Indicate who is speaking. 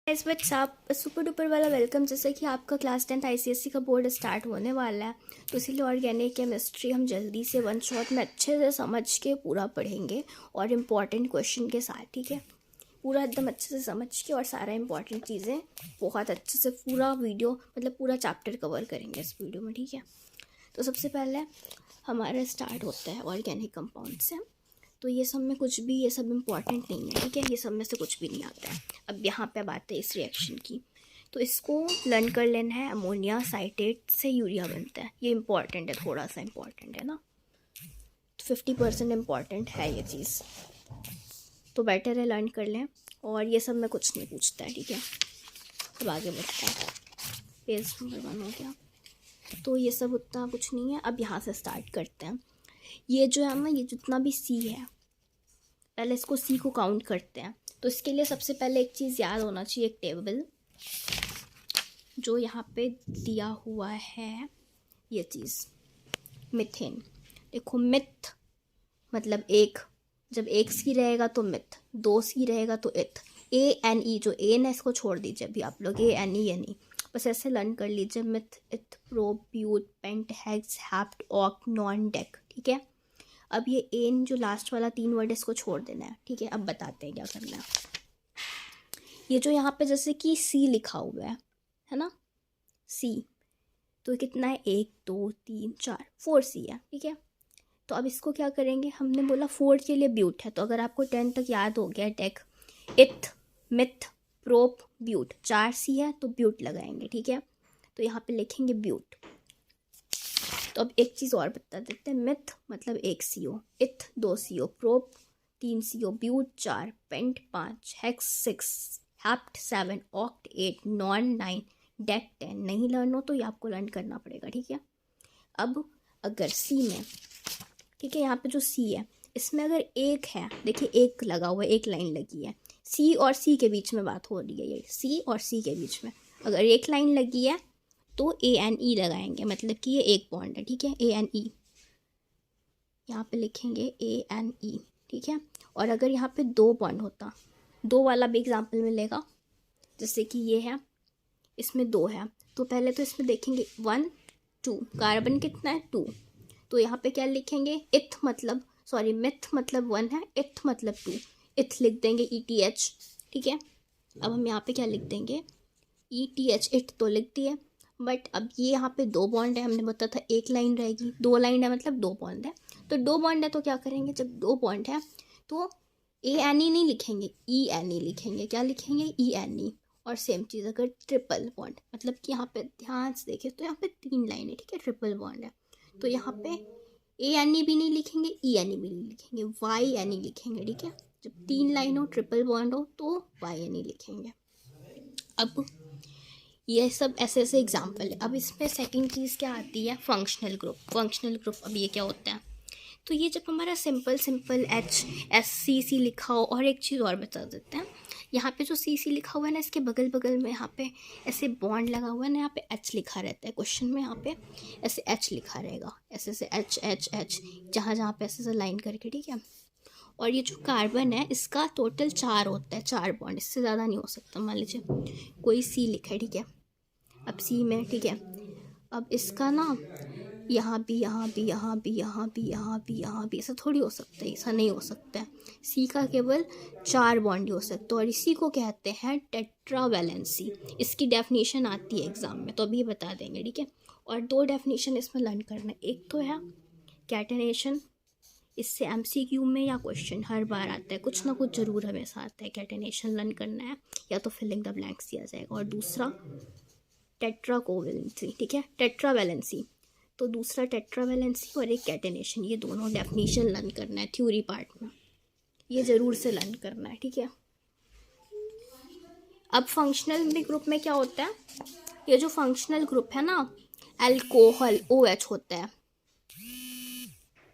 Speaker 1: इस बट आप super duper वाला वेलकम। जैसे कि आपका क्लास 10th ICSE का बोर्ड स्टार्ट होने वाला है, तो इसीलिए ऑर्गेनिक केमिस्ट्री हम जल्दी से वन शॉट में अच्छे से समझ के पूरा पढ़ेंगे और इम्पॉर्टेंट क्वेश्चन के साथ। ठीक है, पूरा एकदम अच्छे से समझ के और सारा इंपॉर्टेंट चीज़ें बहुत अच्छे से पूरा वीडियो मतलब पूरा चैप्टर कवर करेंगे इस वीडियो में। ठीक है, तो सबसे पहले हमारा स्टार्ट होता है ऑर्गेनिक कंपाउंड से। तो ये सब में कुछ भी ये सब इम्पॉर्टेंट नहीं है। ठीक है, ये सब में से कुछ भी नहीं आता है। अब यहाँ पे बात है इस रिएक्शन की, तो इसको लर्न कर लेना है। अमोनिया साइट्रेट से यूरिया बनता है, ये इम्पॉर्टेंट है, थोड़ा सा इम्पॉर्टेंट है ना, 50% इम्पॉर्टेंट है ये चीज़, तो बेटर है लर्न कर लें। और ये सब में कुछ नहीं पूछता है। ठीक है, अब आगे बढ़ता है। पेज नंबर 1 हो गया, तो ये सब उतना कुछ नहीं है। अब यहाँ से स्टार्ट करते हैं। ये जो है ना, ये जितना भी सी है, पहले इसको सी को काउंट करते हैं। तो इसके लिए सबसे पहले एक चीज़ याद होना चाहिए, एक टेबल जो यहाँ पे दिया हुआ है, ये चीज़ मिथेन। देखो, मिथ मतलब एक, जब एक सी रहेगा तो मिथ, 2 सी रहेगा तो इथ। ANE जो ए ना, इसको छोड़ दीजिए अभी आप लोग, ANE बस ऐसे लर्न कर लीजिए। Meth, eth, prop, but, pent, hex, hept, oct, non, deck. ठीक है, अब ये एन जो लास्ट वाला 3 वर्ड, इसको छोड़ देना है। ठीक है, अब बताते हैं क्या करना है। ये जो यहाँ पे जैसे कि सी लिखा हुआ है ना, सी, तो कितना है, 1 2 3 4, 4 सी है। ठीक है, तो अब इसको क्या करेंगे, हमने बोला 4 के लिए ब्यूट है, तो अगर आपको 10 तक याद हो गया, डेक, इथ, मिथ, प्रोप, ब्यूट, 4 सी है तो ब्यूट लगाएंगे। ठीक है, तो यहाँ पे लिखेंगे ब्यूट। तो अब एक चीज़ और बता देते हैं, मिथ मतलब 1 CO, eth 2 CO, prop 3 CO, but 4, pent 5, hex 6, hept 7, oct 8, non 9, dec 10। नहीं लर्न हो तो ये आपको लर्न करना पड़ेगा। ठीक है, अब अगर सी में, ठीक है, यहाँ पे जो सी है इसमें अगर एक है, देखिए एक लगा हुआ है, एक लाइन लगी है, सी और सी के बीच में बात हो रही है, ये सी और सी के बीच में अगर एक लाइन लगी है तो ANE लगाएंगे, मतलब कि ये एक बॉन्ड है। ठीक है, ANE यहाँ पे लिखेंगे ANE। ठीक है, और अगर यहाँ पे 2 बॉन्ड होता, 2 वाला भी एग्जाम्पल मिलेगा, जैसे कि ये है, इसमें 2 है, तो पहले तो इसमें देखेंगे 1 2, कार्बन कितना है 2, तो यहाँ पे क्या लिखेंगे, इथ मतलब सॉरी मिथ मतलब 1 है, इथ मतलब 2, इथ लिख देंगे ETH। ठीक है, अब हम यहाँ पे क्या लिख देंगे, ETH, इथ तो लिख दिए, बट अब ये यहाँ पे 2 बॉन्ड है, हमने बताया था एक लाइन रहेगी, 2 लाइन है मतलब 2 बॉन्ड है, तो 2 बॉन्ड है तो क्या करेंगे, जब 2 बॉन्ड है तो ANE नहीं लिखेंगे, ENE लिखेंगे। क्या लिखेंगे, ENE। और सेम चीज़ अगर ट्रिपल बॉन्ड, मतलब कि यहाँ पे ध्यान से देखें तो यहाँ पे 3 लाइन है। ठीक है, ट्रिपल बॉन्ड है, तो यहाँ पे ANE भी नहीं लिखेंगे, ENE भी नहीं लिखेंगे, YNE लिखेंगे। ठीक है, जब 3 लाइन हो, ट्रिपल बॉन्ड हो, तो YNE लिखेंगे। अब ये सब ऐसे ऐसे एग्जाम्पल है। अब इसमें सेकंड चीज़ क्या आती है, फंक्शनल ग्रुप। फंक्शनल ग्रुप, अब ये क्या होता है, तो ये जब हमारा सिंपल HSCC लिखा हो, और एक चीज़ और बता देते हैं, यहाँ पे जो CC लिखा हुआ है ना, इसके बगल बगल में यहाँ पे ऐसे बॉन्ड लगा हुआ है ना, यहाँ पे H लिखा रहता है क्वेश्चन में, यहाँ पे ऐसे H लिखा रहेगा, ऐसे ऐसे H जहाँ जहाँ पे ऐसे ऐसे लाइन करके। ठीक है, और ये जो कार्बन है इसका टोटल 4 होता है, 4 बॉन्ड, इससे ज़्यादा नहीं हो सकता। मान लीजिए कोई C लिखा है, ठीक है, अब सी में, ठीक है, अब इसका ना यहाँ भी यहाँ भी यहाँ भी यहाँ भी यहाँ भी यहाँ भी, ऐसा थोड़ी हो सकता है, ऐसा नहीं हो सकता है। सी का केवल 4 बॉन्ड हो सकते हैं, और इसी को कहते हैं टेट्रावैलेंसी। इसकी डेफिनेशन आती है एग्जाम में, तो अभी बता देंगे। ठीक है, और 2 डेफिनेशन इसमें लर्न करना है। एक तो है कैटेनेशन, इससे MCQ में या क्वेश्चन हर बार आता है, कुछ ना कुछ ज़रूर हमेशा आता है। कैटेनेशन लर्न करना है, या तो फिलिंग द ब्लैंक्स दिया जाएगा। और दूसरा टेट्राकोवैलेंसी। ठीक है, टेट्रावैलेंसी, तो दूसरा टेट्रावैलेंसी और एक कैटेनेशन, ये दोनों डेफिनेशन लर्न करना है थ्योरी पार्ट में, ये ज़रूर से लर्न करना है। ठीक है, अब फंक्शनल ग्रुप में क्या होता है, ये जो फंक्शनल ग्रुप है ना, अल्कोहल OH होता है,